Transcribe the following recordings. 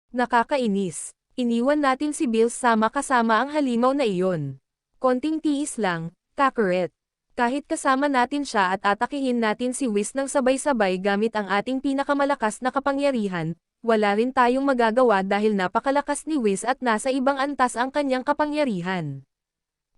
Nakakainis. Iniwan natin si Bills sama kasama ang halimaw na iyon. Konting tiis lang, Kakarot. Kahit kasama natin siya at atakihin natin si Whis ng sabay-sabay gamit ang ating pinakamalakas na kapangyarihan, wala rin tayong magagawa dahil napakalakas ni Whis at nasa ibang antas ang kanyang kapangyarihan.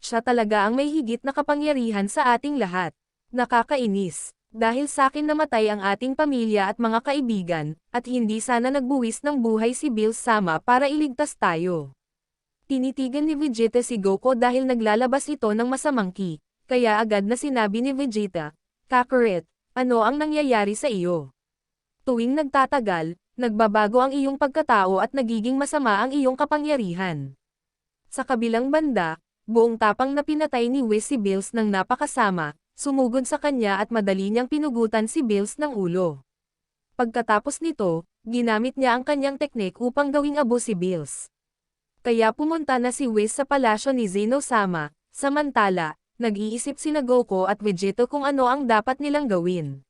Siya talaga ang may higit na kapangyarihan sa ating lahat. Nakakainis. Dahil sakin namatay ang ating pamilya at mga kaibigan, at hindi sana nagbuwis ng buhay si Bills sama para iligtas tayo. Tinitigan ni Vegeta si Goku dahil naglalabas ito ng masamang ki, kaya agad na sinabi ni Vegeta, Kakarot, ano ang nangyayari sa iyo? Tuwing nagtatagal, nagbabago ang iyong pagkatao at nagiging masama ang iyong kapangyarihan. Sa kabilang banda, buong tapang na pinatay ni Whis si Bills ng napakasama, sumugod sa kanya at madali niyang pinugutan si Bills ng ulo. Pagkatapos nito, ginamit niya ang kanyang teknik upang gawing abo si Bills. Kaya pumunta na si Whis sa palasyo ni Zeno-sama, samantala, nag-iisip sina Goku at Vegeta kung ano ang dapat nilang gawin.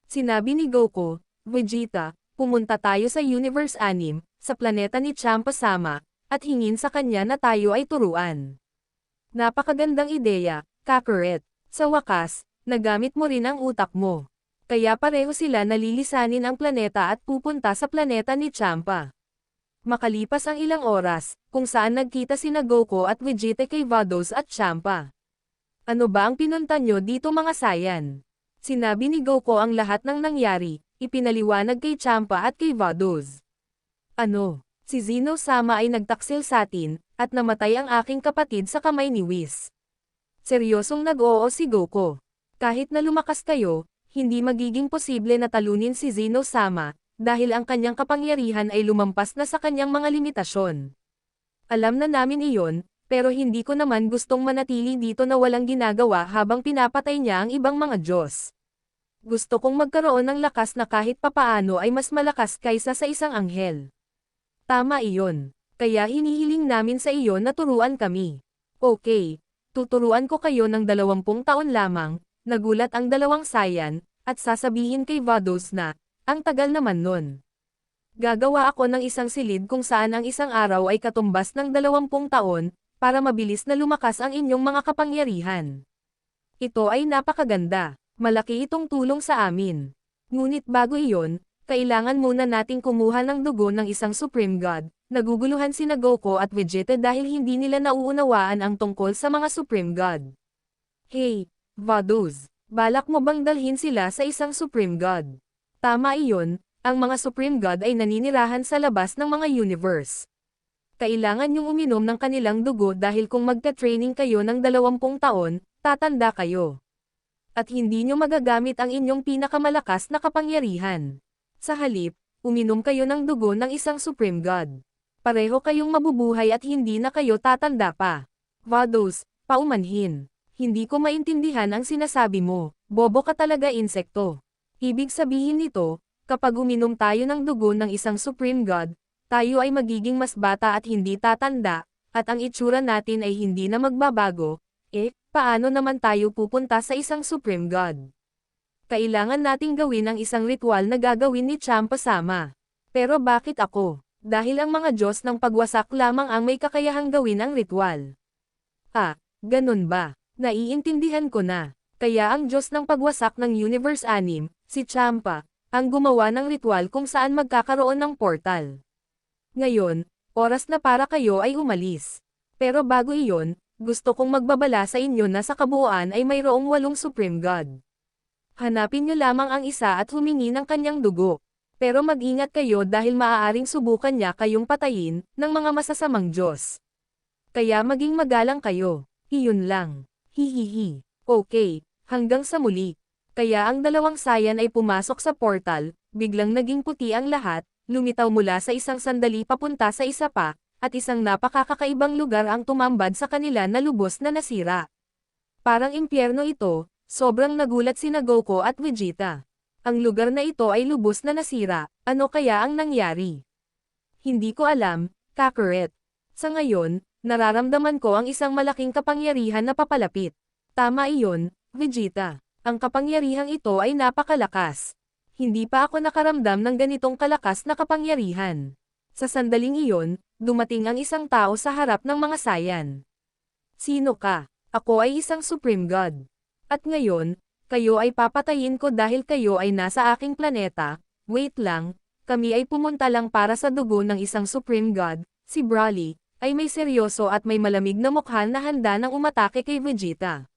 Sinabi ni Goku, Vegeta, pumunta tayo sa Universe 6, sa planeta ni Champa-sama, at hingin sa kanya na tayo ay turuan. Napakagandang ideya, Kakarot. Sa wakas, nagamit mo rin ang utak mo. Kaya pareho sila nalilisanin ang planeta at pupunta sa planeta ni Champa. Makalipas ang ilang oras, kung saan nagkita sina Goku at Vegeta kay Vados at Champa. Ano ba ang pinunta nyo dito mga sayan? Sinabi ni Goku ang lahat ng nangyari, ipinaliwanag kay Champa at kay Vados. Ano? Si Zeno-sama ay nagtaksil sa atin, at namatay ang aking kapatid sa kamay ni Whis. Seryosong nag-oo si Goku. Kahit na lumakas kayo, hindi magiging posible na talunin si Zeno-sama, dahil ang kanyang kapangyarihan ay lumampas na sa kanyang mga limitasyon. Alam na namin iyon, pero hindi ko naman gustong manatili dito na walang ginagawa habang pinapatay niya ang ibang mga Diyos. Gusto kong magkaroon ng lakas na kahit papaano ay mas malakas kaysa sa isang anghel. Tama iyon. Kaya hinihiling namin sa iyo na turuan kami. Okay. Tuturuan ko kayo ng 20 taon lamang, nagulat ang dalawang sayan, at sasabihin kay Vados na, ang tagal naman nun. Gagawa ako ng isang silid kung saan ang isang araw ay katumbas ng 20 taon, para mabilis na lumakas ang inyong mga kapangyarihan. Ito ay napakaganda, malaki itong tulong sa amin. Ngunit bago iyon, kailangan muna nating kumuha ng dugo ng isang Supreme God. Naguguluhan sina Goku at Vegeta dahil hindi nila nauunawaan ang tungkol sa mga Supreme God. Hey, Vados, balak mo bang dalhin sila sa isang Supreme God? Tama iyon, ang mga Supreme God ay naninirahan sa labas ng mga universe. Kailangan niyong uminom ng kanilang dugo dahil kung magta-training kayo ng 20 taon, tatanda kayo. At hindi niyo magagamit ang inyong pinakamalakas na kapangyarihan. Sa halip, uminom kayo ng dugo ng isang Supreme God. Pareho kayong mabubuhay at hindi na kayo tatanda pa. Vados, paumanhin. Hindi ko maintindihan ang sinasabi mo, bobo ka talaga insekto. Ibig sabihin nito, kapag uminom tayo ng dugo ng isang Supreme God, tayo ay magiging mas bata at hindi tatanda, at ang itsura natin ay hindi na magbabago, paano naman tayo pupunta sa isang Supreme God? Kailangan nating gawin ang isang ritual na gagawin ni Champa-sama. Pero bakit ako? Dahil ang mga Diyos ng pagwasak lamang ang may kakayahang gawin ang ritual. Ganun ba? Naiintindihan ko na. Kaya ang Diyos ng pagwasak ng Universe 6, si Champa, ang gumawa ng ritual kung saan magkakaroon ng portal. Ngayon, oras na para kayo ay umalis. Pero bago iyon, gusto kong magbabala sa inyo na sa kabuuan ay mayroong 8 Supreme God. Hanapin niyo lamang ang isa at humingi ng kanyang dugo. Pero mag-ingat kayo dahil maaaring subukan niya kayong patayin ng mga masasamang Diyos. Kaya maging magalang kayo. Iyon lang. Hihihi. Okay, hanggang sa muli. Kaya ang dalawang sayan ay pumasok sa portal, biglang naging puti ang lahat, lumitaw mula sa isang sandali papunta sa isa pa, at isang napakakakaibang lugar ang tumambad sa kanila na lubos na nasira. Parang impyerno ito, sobrang nagulat sina Goku at Vegeta. Ang lugar na ito ay lubos na nasira, ano kaya ang nangyari? Hindi ko alam, Kakarot. Sa ngayon, nararamdaman ko ang isang malaking kapangyarihan na papalapit. Tama iyon, Vegeta. Ang kapangyarihang ito ay napakalakas. Hindi pa ako nakaramdam ng ganitong kalakas na kapangyarihan. Sa sandaling iyon, dumating ang isang tao sa harap ng mga Saiyan. Sino ka? Ako ay isang Supreme God. At ngayon, kayo ay papatayin ko dahil kayo ay nasa aking planeta. Wait lang, kami ay pumunta lang para sa dugo ng isang Supreme God. Si Broly ay may seryoso at may malamig na mukha na handa nang umatake kay Vegeta.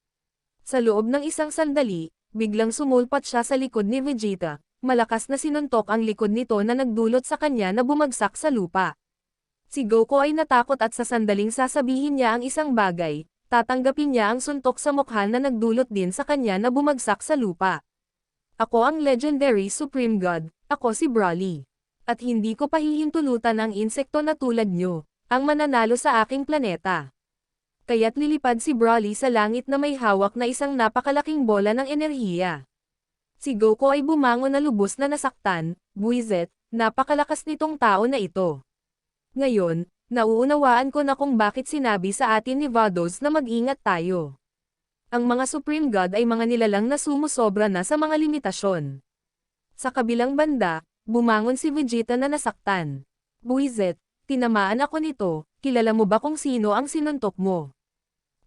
Sa loob ng isang sandali, biglang sumulpat siya sa likod ni Vegeta. Malakas na sinuntok ang likod nito na nagdulot sa kanya na bumagsak sa lupa. Si Goku ay natakot at sa sandaling sasabihin niya ang isang bagay, tatanggapin niya ang suntok sa mukha na nagdulot din sa kanya na bumagsak sa lupa. Ako ang Legendary Supreme God, ako si Broly. At hindi ko pahihintulutan ang insekto na tulad nyo, ang mananalo sa aking planeta. Kaya't lilipad si Broly sa langit na may hawak na isang napakalaking bola ng enerhiya. Si Goku ay bumangon na lubos na nasaktan. Buisit, napakalakas nitong tao na ito. Ngayon, nauunawaan ko na kung bakit sinabi sa atin ni Vados na mag-ingat tayo. Ang mga Supreme God ay mga nilalang na sumusobra na sa mga limitasyon. Sa kabilang banda, bumangon si Vegeta na nasaktan. Buisit, tinamaan ako nito, kilala mo ba kung sino ang sinuntok mo?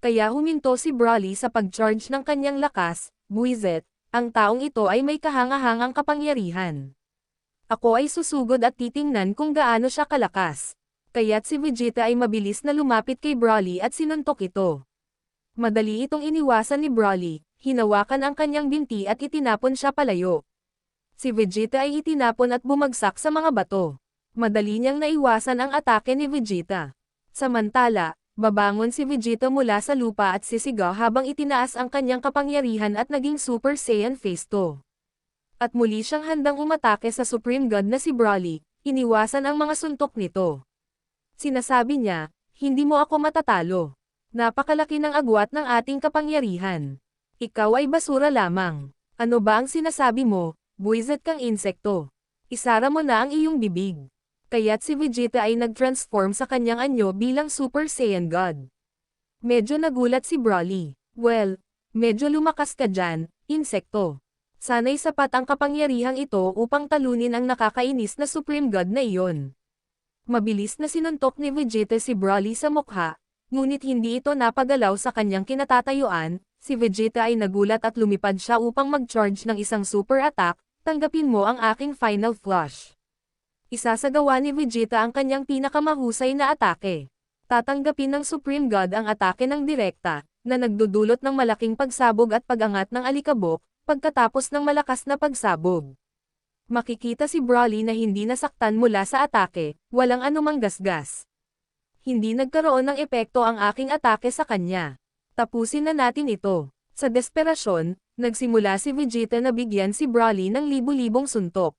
Kaya huminto si Broly sa pag-charge ng kanyang lakas. Buisit, ang taong ito ay may kahangahangang kapangyarihan. Ako ay susugod at titingnan kung gaano siya kalakas. Kaya't si Vegeta ay mabilis na lumapit kay Broly at sinuntok ito. Madali itong iniwasan ni Broly, hinawakan ang kanyang binti at itinapon siya palayo. Si Vegeta ay itinapon at bumagsak sa mga bato. Madali niyang naiwasan ang atake ni Vegeta. Samantala, babangon si Vegeta mula sa lupa at sisigaw habang itinaas ang kanyang kapangyarihan at naging Super Saiyan Phase 2. At muli siyang handang umatake sa Supreme God na si Broly, iniwasan ang mga suntok nito. Sinasabi niya, hindi mo ako matatalo. Napakalaki ng agwat ng ating kapangyarihan. Ikaw ay basura lamang. Ano ba ang sinasabi mo, buwisit kang insekto? Isara mo na ang iyong bibig. Kaya't si Vegeta ay nag-transform sa kanyang anyo bilang Super Saiyan God. Medyo nagulat si Broly. Well, medyo lumakas ka dyan, insekto. Sana'y sapat ang kapangyarihang ito upang talunin ang nakakainis na Supreme God na iyon. Mabilis na sinuntok ni Vegeta si Broly sa mukha, ngunit hindi ito napagalaw sa kanyang kinatatayuan. Si Vegeta ay nagulat at lumipad siya upang mag-charge ng isang super attack. Tanggapin mo ang aking final flush. Isasagawa ni Vegeta ang kanyang pinakamahusay na atake. Tatanggapin ng Supreme God ang atake ng direkta, na nagdudulot ng malaking pagsabog at pag-angat ng alikabok, pagkatapos ng malakas na pagsabog. Makikita si Broly na hindi nasaktan mula sa atake, walang anumang gasgas. Hindi nagkaroon ng epekto ang aking atake sa kanya. Tapusin na natin ito. Sa desperasyon, nagsimula si Vegeta na bigyan si Broly ng libu-libong suntok.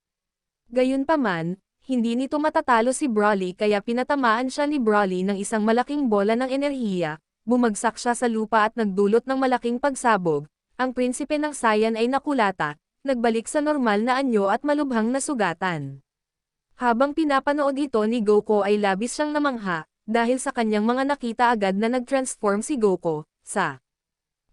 Gayunpaman, hindi nito matatalo si Broly kaya pinatamaan siya ni Broly ng isang malaking bola ng enerhiya, bumagsak siya sa lupa at nagdulot ng malaking pagsabog. Ang prinsipe ng Saiyan ay nakulata, nagbalik sa normal na anyo at malubhang na sugatan. Habang pinapanood ito ni Goku ay labis siyang namangha, dahil sa kanyang mga nakita agad na nag-transform si Goku, sa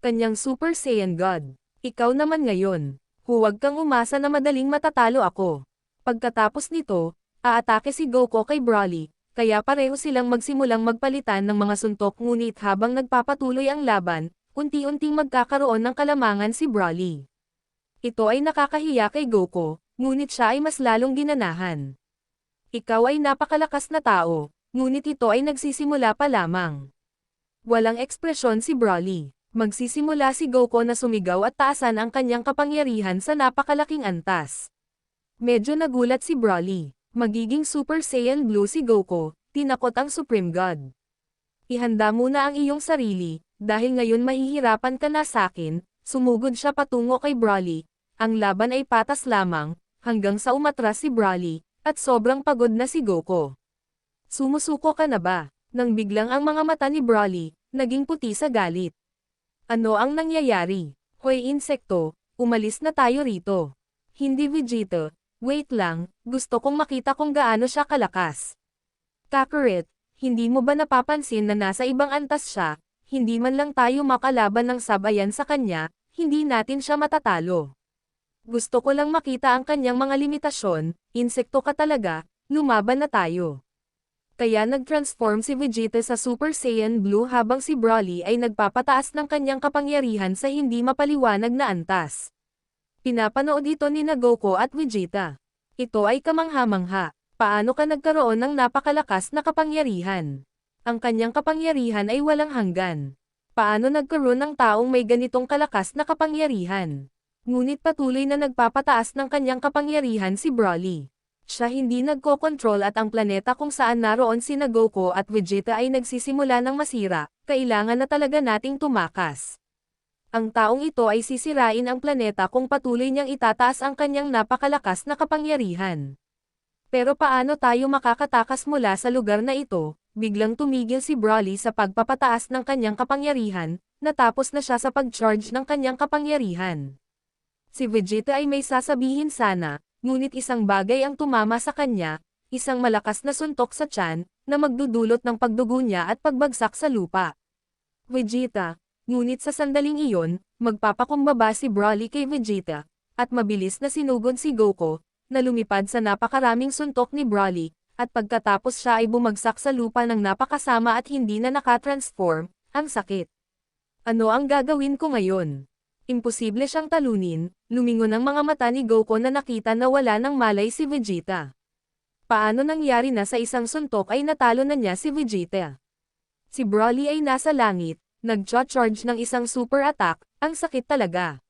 kanyang Super Saiyan God. Ikaw naman ngayon, huwag kang umasa na madaling matatalo ako. Pagkatapos nito, aatake si Goku kay Broly, kaya pareho silang magsimulang magpalitan ng mga suntok ngunit habang nagpapatuloy ang laban, unti-unting magkakaroon ng kalamangan si Broly. Ito ay nakakahiya kay Goku, ngunit siya ay mas lalong ginanahan. Ikaw ay napakalakas na tao, ngunit ito ay nagsisimula pa lamang. Walang ekspresyon si Broly. Magsisimula si Goku na sumigaw at taasan ang kanyang kapangyarihan sa napakalaking antas. Medyo nagulat si Broly. Magiging Super Saiyan Blue si Goku, tinakot ang Supreme God. Ihanda muna ang iyong sarili, dahil ngayon mahihirapan ka na sakin. Sumugod siya patungo kay Broly. Ang laban ay patas lamang, hanggang sa umatras si Broly, at sobrang pagod na si Goku. Sumusuko ka na ba? Nang biglang ang mga mata ni Broly, naging puti sa galit. Ano ang nangyayari? Hoy insekto, umalis na tayo rito. Hindi Vegeta, wait lang, gusto kong makita kung gaano siya kalakas. Kakarot, hindi mo ba napapansin na nasa ibang antas siya, hindi man lang tayo makalaban ng sabayan sa kanya, hindi natin siya matatalo. Gusto ko lang makita ang kanyang mga limitasyon, insekto ka talaga, lumaban na tayo. Kaya nag-transform si Vegeta sa Super Saiyan Blue habang si Broly ay nagpapataas ng kanyang kapangyarihan sa hindi mapaliwanag na antas. Pinapanood ito ni Goku at Vegeta. Ito ay kamangha-mangha. Paano ka nagkaroon ng napakalakas na kapangyarihan? Ang kanyang kapangyarihan ay walang hanggan. Paano nagkaroon ng taong may ganitong kalakas na kapangyarihan? Ngunit patuloy na nagpapataas ng kanyang kapangyarihan si Broly. Siya hindi nagko-control at ang planeta kung saan naroon si Goku at Vegeta ay nagsisimula ng masira, kailangan na talaga nating tumakas. Ang taong ito ay sisirain ang planeta kung patuloy niyang itataas ang kanyang napakalakas na kapangyarihan. Pero paano tayo makakatakas mula sa lugar na ito? Biglang tumigil si Broly sa pagpapataas ng kanyang kapangyarihan, natapos na siya sa pag-charge ng kanyang kapangyarihan. Si Vegeta ay may sasabihin sana, ngunit isang bagay ang tumama sa kanya, isang malakas na suntok sa tiyan, na magdudulot ng pagdugo niya at pagbagsak sa lupa. Vegeta, ngunit sa sandaling iyon, magpapakumbaba si Broly kay Vegeta, at mabilis na sinugod si Goku, na lumipad sa napakaraming suntok ni Broly, at pagkatapos siya ay bumagsak sa lupa ng napakasama at hindi na nakatransform, ang sakit. Ano ang gagawin ko ngayon? Imposible siyang talunin, lumingon ang mga mata ni Goku na nakita na wala ng malay si Vegeta. Paano nangyari na sa isang suntok ay natalo na niya si Vegeta? Si Broly ay nasa langit, nag-charge ng isang super attack, ang sakit talaga.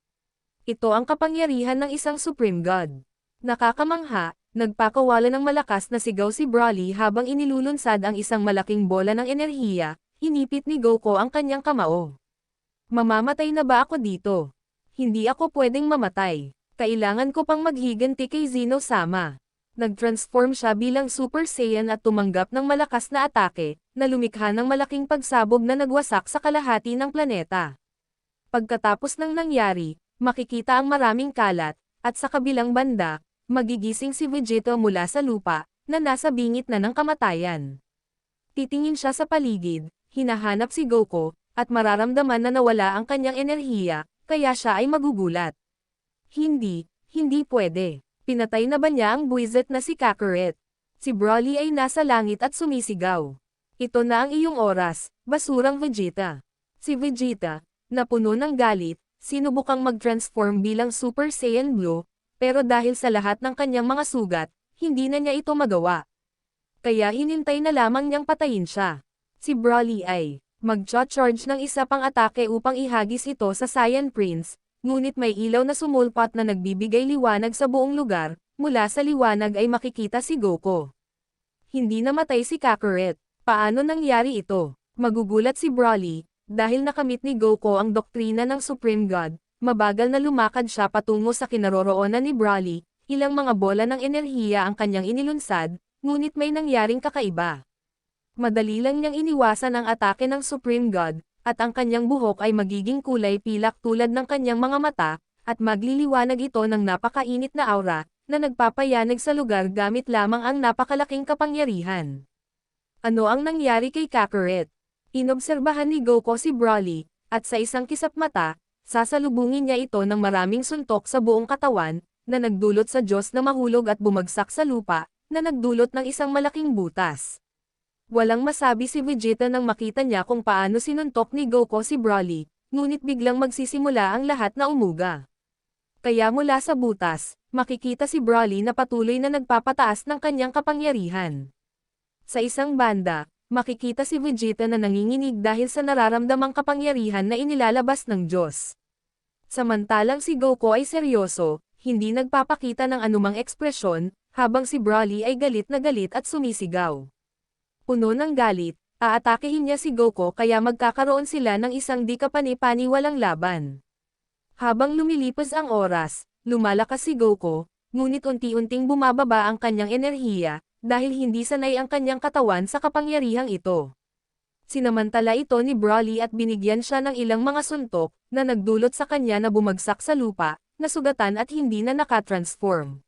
Ito ang kapangyarihan ng isang Supreme God. Nakakamangha, nagpakawala ng malakas na sigaw si Broly habang inilulunsad ang isang malaking bola ng enerhiya, hinipit ni Goku ang kanyang kamao. Mamamatay na ba ako dito? Hindi ako pwedeng mamatay. Kailangan ko pang maghiganti kay Zeno-sama. Nag-transform siya bilang Super Saiyan at tumanggap ng malakas na atake, na lumikha ng malaking pagsabog na nagwasak sa kalahati ng planeta. Pagkatapos ng nangyari, makikita ang maraming kalat, at sa kabilang banda, magigising si Vegeta mula sa lupa, na nasa bingit na ng kamatayan. Titingin siya sa paligid, hinahanap si Goku, at mararamdaman na nawala ang kanyang enerhiya, kaya siya ay magugulat. Hindi pwede. Pinatay na ba niya ang buwisit na si Kakarot? Si Broly ay nasa langit at sumisigaw. Ito na ang iyong oras, basurang Vegeta. Si Vegeta, na puno ng galit, sinubukang mag-transform bilang Super Saiyan Blue, pero dahil sa lahat ng kanyang mga sugat, hindi na niya ito magawa. Kaya hinintay na lamang niyang patayin siya. Si Broly ay mag-charge ng isa pang atake upang ihagis ito sa Saiyan Prince, ngunit may ilaw na sumulpat na nagbibigay liwanag sa buong lugar, mula sa liwanag ay makikita si Goku. Hindi namatay si Kakarot. Paano nangyari ito? Magugulat si Broly, dahil nakamit ni Goku ang doktrina ng Supreme God, mabagal na lumakad siya patungo sa kinaroroonan ni Broly, ilang mga bola ng enerhiya ang kanyang inilunsad, ngunit may nangyaring kakaiba. Madali lang niyang iniwasan ang atake ng Supreme God, at ang kanyang buhok ay magiging kulay pilak tulad ng kanyang mga mata, at magliliwanag ito ng napakainit na aura, na nagpapayanag sa lugar gamit lamang ang napakalaking kapangyarihan. Ano ang nangyari kay Kakarot? Inobserbahan ni Goku si Broly, at sa isang kisap mata, sasalubungin niya ito ng maraming suntok sa buong katawan, na nagdulot sa Diyos na mahulog at bumagsak sa lupa, na nagdulot ng isang malaking butas. Walang masabi si Vegeta nang makita niya kung paano sinuntok ni Goku si Broly, ngunit biglang magsisimula ang lahat na umuga. Kaya mula sa butas, makikita si Broly na patuloy na nagpapataas ng kanyang kapangyarihan. Sa isang banda, makikita si Vegeta na nanginginig dahil sa nararamdamang kapangyarihan na inilalabas ng Diyos. Samantalang si Goku ay seryoso, hindi nagpapakita ng anumang ekspresyon, habang si Broly ay galit na galit at sumisigaw. Puno ng galit, aatakehin niya si Goku kaya magkakaroon sila ng isang di kapani-paniwalang laban. Habang lumilipas ang oras, lumalakas si Goku, ngunit unti-unting bumababa ang kanyang enerhiya, dahil hindi sanay ang kanyang katawan sa kapangyarihang ito. Sinamantala ito ni Broly at binigyan siya ng ilang mga suntok, na nagdulot sa kanya na bumagsak sa lupa, nasugatan at hindi na nakatransform.